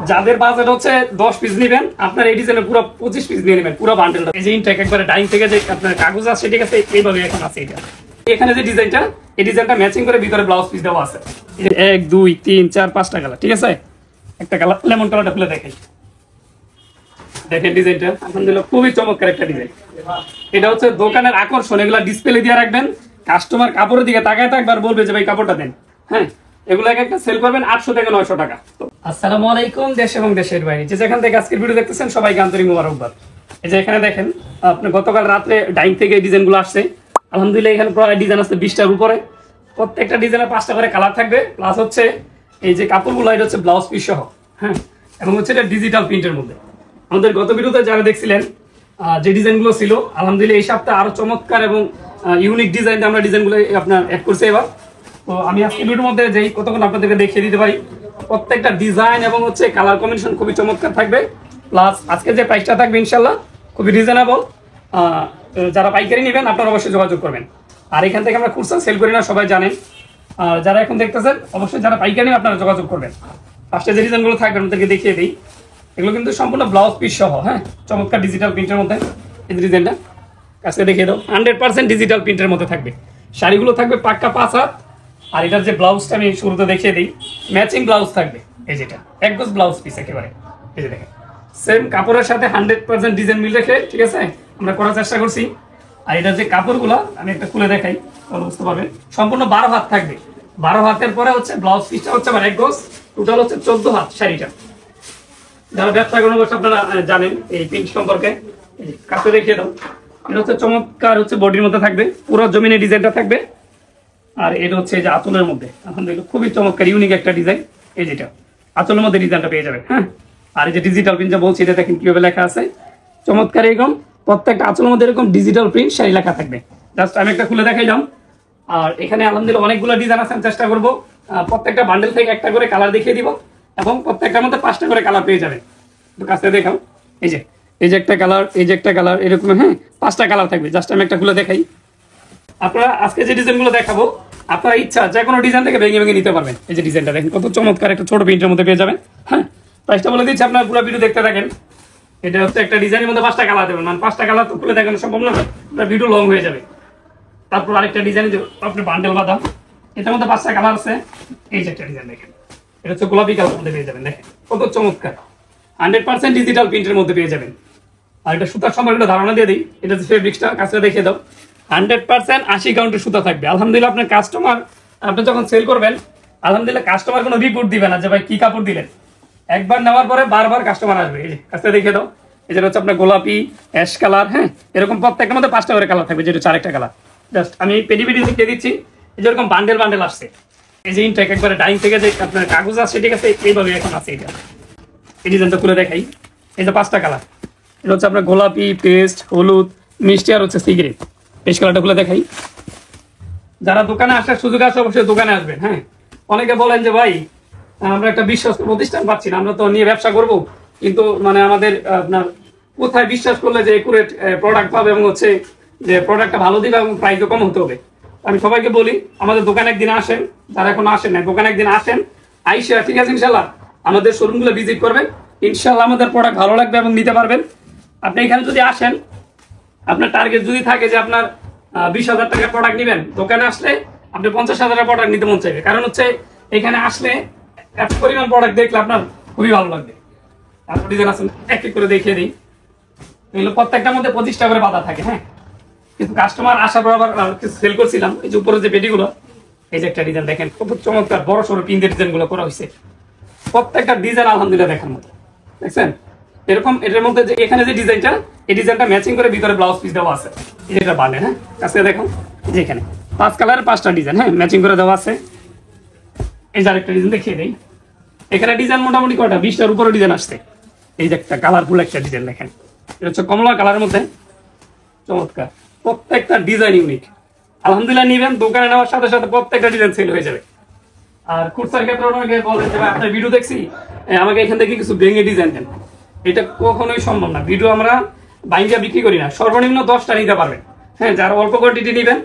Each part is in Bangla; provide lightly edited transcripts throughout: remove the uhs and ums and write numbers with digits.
যাদের বাজেট হচ্ছে 10 পিস নেবেন, আপনার এই ডিজাইনের পুরো 25 পিস নিয়ে নেবেন, পুরো বান্ডেলটা। এই যে ইনটেক একবারে ডাইং থেকে যে আপনার কাগজ আছে, ঠিক আছে, এইভাবে এখন আছে। এটা এখানে যে ডিজাইনটা, এই ডিজাইনটা ম্যাচিং করে ভিতরে ব্লাউজ পিস দেওয়া আছে। 1 2 3 4 5টা কালার, ঠিক আছে। একটা কালার লেমন কালারটা খুলে দেখাই, দেখেন ডিজাইনটা আলহামদুলিল্লাহ খুবই চমৎকার একটা ডিজাইন। এটা হচ্ছে দোকানের আকর্ষণ, এগুলা ডিসপ্লে দিয়ে রাখবেন, কাস্টমার কাপড়ের দিকে তাকায় থাকবে আর বলবে যে ভাই কাপড়টা দেন। হ্যাঁ, এগুলো একটা সেল করবেন 800 থেকে 900 টাকা। আসসালামু আলাইকুম দেশ এবং দেশের বাইরে যে যেখান থেকে আজকের ভিডিও দেখতেছেন সবাইকে আন্তরিক মোবারকবাদ। এই যে এখানে দেখেন, আপনি গতকাল রাত্রে ডাইং থেকে এই ডিজাইনগুলো আসছে। আলহামদুলিল্লাহ এখানে প্রায় ডিজাইন আছে 20টার উপরে। প্রত্যেকটা ডিজাইনের 5টা করে কালার থাকবে, প্লাস হচ্ছে এই যে কাপড়গুলো এটা হচ্ছে ব্লাউজ পিস সহ। হ্যাঁ, এবং হচ্ছে এটা ডিজিটাল প্রিন্টের মধ্যে। আমাদের গত ভিডিওতে যারা দেখছিলেন যে ডিজাইনগুলো ছিল, আলহামদুলিল্লাহ এই সপ্তাহে আরো চমৎকার এবং ইউনিক ডিজাইন আমরা ডিজাইনগুলো আপনার অ্যাড করছি এবার। তো আমি আজকে ভিডিওর মধ্যে যেই কতক্ষণ আপনাদেরকে দেখিয়ে দিতে পারি, প্রত্যেকটা ডিজাইন এবং হচ্ছে কালার কম্বিনেশন খুবই চমৎকার থাকবে। প্লাস আজকে যে প্রাইসটা থাকবে ইনশাল্লাহ খুবই রিজনেবল। যারা পাইকারি নেবেন আপনারা অবশ্যই যোগাযোগ করবেন। আর এখান থেকে আমরা খুচরা সেল করি না, সবাই জানেন। আর যারা এখন দেখতেছেন অবশ্যই যারা পাইকারি নেবেন আপনারা যোগাযোগ করবেন। ফার্স্টে যে ডিজাইনগুলো থাকবে আপনাদেরকে দেখিয়ে দিই, এগুলো কিন্তু সম্পূর্ণ ব্লাউজ পিস সহ। হ্যাঁ, চমৎকার ডিজিটাল প্রিন্টের মধ্যে এই ডিজাইনটা কাছে দেখিয়ে দাও। 100% ডিজিটাল প্রিন্টের মধ্যে থাকবে। শাড়িগুলো থাকবে পাক্কা 5 হাত। আর এটার যে ব্লাউজটা আমি শুরুতে দেখিয়ে দিই, ম্যাচিং ব্লাউজ থাকবে। এই যেটা এক গজ ব্লাউজ পিস একেবারে, এই যে দেখেন সেম কাপড়ের সাথে 100% ডিজাইন মিল রেখে, ঠিক আছে, আমরা করার চেষ্টা করছি। আর এটার যে কাপড়গুলো আমি একটা খুলে দেখাই, তাহলে বুঝতে পারবেন। সম্পূর্ণ 12 হাত থাকবে। 12 হাতের পরে হচ্ছে ব্লাউজ পিসটা হচ্ছে আমার এক গজ, টোটাল হচ্ছে 14 হাত শাড়িটা। যারা ব্যবসা করেন অবশ্যই আপনারা জানেন এই প্রিন্ট সম্পর্কে। কাছে দেখিয়ে দাও, এটা হচ্ছে চমৎকার হচ্ছে বডির মধ্যে থাকবে, পুরো জমিনের ডিজাইনটা থাকবে। আর এটা হচ্ছে যে আঁচলের মধ্যে আলহামদুলিল্লাহ খুবই চমৎকার ইউনিক একটা ডিজাইন। এই যেটা আঁচলের মধ্যে ডিজাইনটা পেয়ে যাবেন। হ্যাঁ, আর এই যে ডিজিটাল প্রিন্ট যা বলছি, এটা দেখেন কিভাবে লেখা আছে, চমৎকার। এরকম প্রত্যেকটা আঁচলের মধ্যে এরকম ডিজিটাল প্রিন্ট শাড়ি লেখা থাকবে। জাস্ট আমি একটা খুলে দেখাইলাম। আর এখানে আলহামদুলিল্লাহ অনেকগুলো ডিজাইন আছে, আমি চেষ্টা করবো প্রত্যেকটা বান্ডেল থেকে একটা করে কালার দেখিয়ে দিব, এবং প্রত্যেকটার মধ্যে 5টা করে কালার পেয়ে যাবেন। কাছে দেখাও, এই যে একটা কালার, এই যে একটা কালার, এরকম। হ্যাঁ, 5টা কালার থাকবে। জাস্ট আমি একটা খুলে দেখাই। আপনারা আজকে যে ডিজাইনগুলো দেখাবো, আপনারা ইচ্ছা যে কোনো ডিজাইন থেকে ভেঙে ভেঙে নিতে পারবেন। এই যে ডিজাইনটা দেখেন কত চমৎকার, একটা ছোট প্রিন্টের মধ্যে পেয়ে যাবেন। হ্যাঁ, প্রাইসটা বলে দিচ্ছি, আপনারা পুরো ভিডিও দেখতে থাকেন। এটা হচ্ছে একটা ডিজাইনের মধ্যে 5টা কালার দেবেন, মানে 5টা কালার তো খুলে দেখানো সম্ভব না, আপনার ভিডিও লং হয়ে যাবে। তারপর আরেকটা ডিজাইন আপনি বান্ডেল বাঁধা, এটার মধ্যে 5টা কালার আছে। এই যে একটা ডিজাইন দেখেন, এটা হচ্ছে গোলাপি কালার মধ্যে পেয়ে যাবেন। দেখেন কত চমৎকার, 100% ডিজিটাল প্রিন্টের মধ্যে পেয়ে যাবেন। আর এটা সুতার সম্পর্কে একটা ধারণা দিয়ে দিই, এটা হচ্ছে ফেব্রিক্সটা কাছে দেখিয়ে দাও। 100% 80 কাউন্টের সুতা থাকবে। আলহামদুলিল্লাহ আপনার কাস্টমার, আপনি যখন সেল করবেন, আলহামদুলিল্লাহ কাস্টমার কোনো রিপোর্ট দিবে না যে ভাই কি কাপড় দিলেন। একবার নেওয়ার পরে বারবার কাস্টমার আসবে। এই যে কাছে দেখিয়ে দাও, এই যেটা হচ্ছে আপনার গোলাপি, অ্যাশ কালার। হ্যাঁ, এরকম প্রত্যেকটার মধ্যে 5টা করে কালার থাকবে, যেটা 4একটা কালার। জাস্ট আমি পেডি দেখিয়ে দিচ্ছি। এই যেরকম বান্ডেল বান্ডেল আসছে, এই যে ইনটেক একবারে ডাইং থেকে যে আপনার কাগজ আসছে, ঠিক আছে, এইভাবে এখন আছে। এটা এই ডিজাইনটা খুলে দেখাই। এই যে 5টা কালার, এটা হচ্ছে আপনার গোলাপি, পেস্ট, হলুদ, মিষ্টি, আর হচ্ছে সিগারেট। পেস্ট কালারটা খুলে দেখাই। যারা দোকানে আসার সুযোগ আছে অবশ্যই দোকানে আসবেন। হ্যাঁ, অনেকে বলেন যে ভাই আমরা একটা বিশ্বস্ত প্রতিষ্ঠান পাচ্ছি না, আমরা তো নিয়ে ব্যবসা করব, কিন্তু মানে আমাদের আপনার কোথায় বিশ্বাস করলে যে একুরেট প্রোডাক্ট পাবে, এবং হচ্ছে যে প্রোডাক্টটা ভালো দিবে এবং প্রাইসও কম হতে হবে। আমি সবাইকে বলি আমাদের দোকানে একদিন আসেন, যারা এখন আসেন না, দোকানে একদিন আসেন, আইসা, ঠিক আছে, ইনশাল্লাহ আমাদের শোরুমগুলো ভিজিট করবেন। ইনশাল্লাহ আমাদের প্রোডাক্ট ভালো লাগবে এবং নিতে পারবেন। আপনি এখানে যদি আসেন, আপনার টার্গেট যদি থাকে যে আপনার 20,000 টাকার প্রোডাক্ট নেবেন, দোকানে আসলে আপনি 50,000 প্রোডাক্ট নিতে মন চাইবে। কারণ হচ্ছে এখানে আসলে এত পরিমাণ প্রোডাক্ট দেখলে আপনার খুবই ভালো লাগবে। তারপর ডিজাইন আছে, এক এক করে দেখিয়ে দিই। এগুলো প্রত্যেকটার মধ্যে 25টা করে বাধা থাকে। হ্যাঁ, কিন্তু কাস্টমার আসার পর আবার সেল করছিলাম। এই যে উপরে যে পেটিগুলো, এই যে একটা ডিজাইন দেখেন কত চমৎকার, বড় সড়ো প্রিন্টের ডিজাইনগুলো করা হয়েছে। প্রত্যেকটা ডিজাইন আলহামদুলিল্লাহ দেখার মতো, দেখছেন। এরকম এটার মধ্যে যে এখানে যে ডিজাইনটা, এই ডিজাইনটা ম্যাচিং করে ভিতরে ব্লাউজ পিস দেওয়া আছে। এটা বান্ডেল। হ্যাঁ, কাছে দেখো, যে এখানে 5 কালারের 5টা ডিজাইন, হ্যাঁ, ম্যাচিং করে দেওয়া আছে। এই যে আরেকটা ডিজাইন দেখিয়ে দেই। এখানে ডিজাইন মোটামুটি কয়টা, 20টার উপরে ডিজাইন আসছে। এই যে একটা কালারফুল একটা ডিজাইন দেখেন, এটা হচ্ছে কমলা কালারের মধ্যে, চমৎকার। প্রত্যেকটা ডিজাইন ইউনিক। আলহামদুলিল্লাহ নিবেন, দোকানে নেওয়ার সাথে সাথে প্রত্যেকটা ডিজাইন সেল হয়ে যাবে। আর খুচরার ক্ষেত্রে অনেকে বলেন যে আপনার ভিডিও দেখছি, আমাকে এখান থেকে কিছু ভেঙে ডিজাইন দেন। এটা কখনোই সম্ভব না। ভিডিও আমরা বাইঙ্গা বিক্রি করি না, সর্বনিম্ন 10টা নিতে পারবেন। হ্যাঁ, যারা অল্প কোয়ান্টিটি নেবেন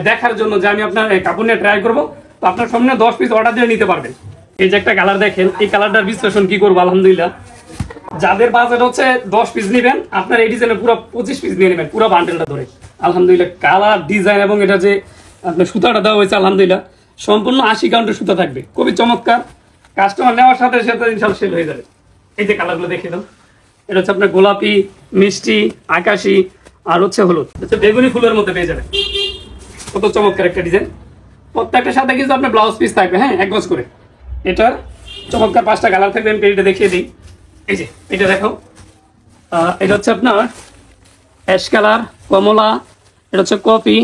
দেখার জন্য যে আমি আপনার কাপড় নিয়ে ট্রাই করবো, তো আপনার সামনে 10 পিস অর্ডার দিয়ে নিতে পারবেন। এই যে একটা কালার দেখেন, এই কালারটার বিশ্লেষণ কি করবো আলহামদুলিল্লাহ। যাদের বাজেট হচ্ছে 10 পিস নেবেন, আপনার এই ডিজাইনে পুরো 25 পিস নিয়ে নেবেন পুরো বান্ডেলটা ধরে। আলহামদুলিল্লাহ কালার ডিজাইন এবং এটা যে আপনার সুতাটা দেওয়া হয়েছে আলহামদুলিল্লাহ সম্পূর্ণ 80 কাউন্টের সুতা থাকবে, খুবই চমৎকার। কাস্টমার নেওয়ার সাথে সাথে ইনশাআল্লাহ সেল হয়ে যাবে। এই যে কালারগুলো দেখিয়ে দাও, এটা হচ্ছে আপনার গোলাপি, মিষ্টি, আকাশি আর হচ্ছে হলুদ, হচ্ছে বেগুনি ফুলের মধ্যে পেয়ে যাবেন। কত চমৎকার একটা ডিজাইন। প্রত্যেকটার সাথে কিন্তু আপনার ব্লাউজ পিস থাকবে, হ্যাঁ, এক গজ করে। এটার চমৎকার 5টা কালার থাকবে, আমি পেজটা দেখিয়ে দিই। এই যে এটা দেখো, এটা হচ্ছে আপনার অ্যাশ কালার, কমলা, এটা হচ্ছে কফি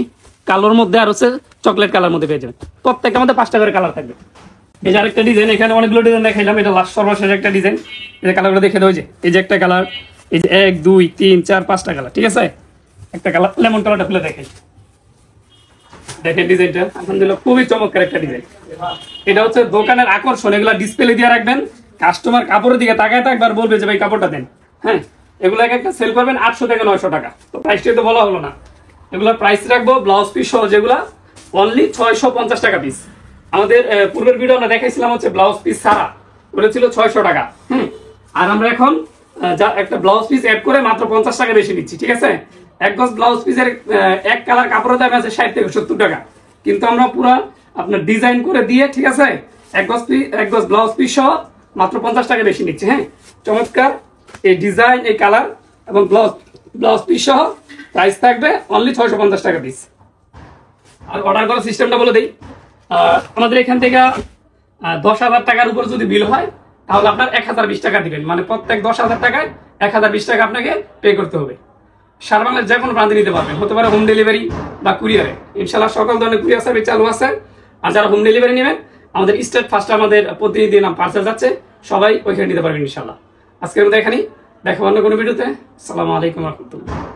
কালোর মধ্যে, আর হচ্ছে চকলেট কালার মধ্যে পেয়ে যাবেন। প্রত্যেকটার মধ্যে 5টা করে কালার থাকবে। এই যে আরেকটা ডিজাইন, এখানে অনেকগুলো ডিজাইন দেখাইলাম, এটা লাস্ট সর্বশেষ একটা ডিজাইন। এই যে কালারগুলো দেখে দাও, এই যে একটা কালার, এই যে 1 2 3 4 5টা কালার, ঠিক আছে। একটা কালার লেমন কালারটা খুলে দেখাই, দেখেন ডিজাইনটা আলহামদুলিল্লাহ খুবই চমৎকার একটা ডিজাইন। এটা হচ্ছে দোকানের আকর্ষণ, এগুলা ডিসপ্লে দিয়ে রাখবেন, কাস্টমার কাপড়ের দিকে তাকায় থাকবে আর বলবে যে ভাই কাপড়টা দেন। হ্যাঁ, এগুলো একটা সেল করবেন 800 থেকে 900 টাকা। তো প্রাইসটা তো বলা হলো না, এগুলোর প্রাইস রাখবো ব্লাউজ পিস সহ যেগুলা অনলি 650 টাকা পিস। আমাদের পূর্বের ভিডিও আমরা দেখাইছিলাম হচ্ছে ব্লাউজ পিস ছাড়া, ওটা ছিল 600 টাকা। আর আমরা এখন যা একটা ব্লাউজ পিস অ্যাড করে মাত্র 50 টাকা বেশি নিচ্ছি, ঠিক আছে। এক গজ ব্লাউজ পিসের এক কালার কাপড়ের দাম আছে 60 থেকে 70 টাকা, কিন্তু আমরা পুরো আপনার ডিজাইন করে দিয়ে, ঠিক আছে, এক গজ ব্লাউজ পিস সহ মাত্র 50 টাকা বেশি নিচ্ছি। হ্যাঁ, চমৎকার এই ডিজাইন, এই কালার এবং ব্লাউজ পিস সহ প্রাইস থাকবে অনলি 650 টাকা পিস। আর অর্ডার করার সিস্টেমটা বলে দিই, আমাদের এখান থেকে 10,000 টাকার উপর যদি বিল হয় তাহলে আপনার 1020 টাকা দিবেন, মানে প্রত্যেক 10,000 টাকায় 1020 টাকা আপনাকে পে করতে হবে। সারা বাংলার যে কোনো প্রান্তে নিতে পারবেন, হতে পারে হোম ডেলিভারি বা কুরিয়ারে। ইনশাল্লাহ সকল ধরনের কুরিয়ার সার্ভিস চালু আছে। আর যারা হোম ডেলিভারি নেবেন, আমাদের স্টেট ফার্স্টে আমাদের প্রতিনিধি নাম পার্সেল যাচ্ছে, সবাই ওইখানে নিতে পারবেন ইনশাল্লাহ। আজকের মধ্যে এখানেই, দেখো অন্য কোনো ভিডিওতে। আসসালামু আলাইকুম রহমতুল্লাহ।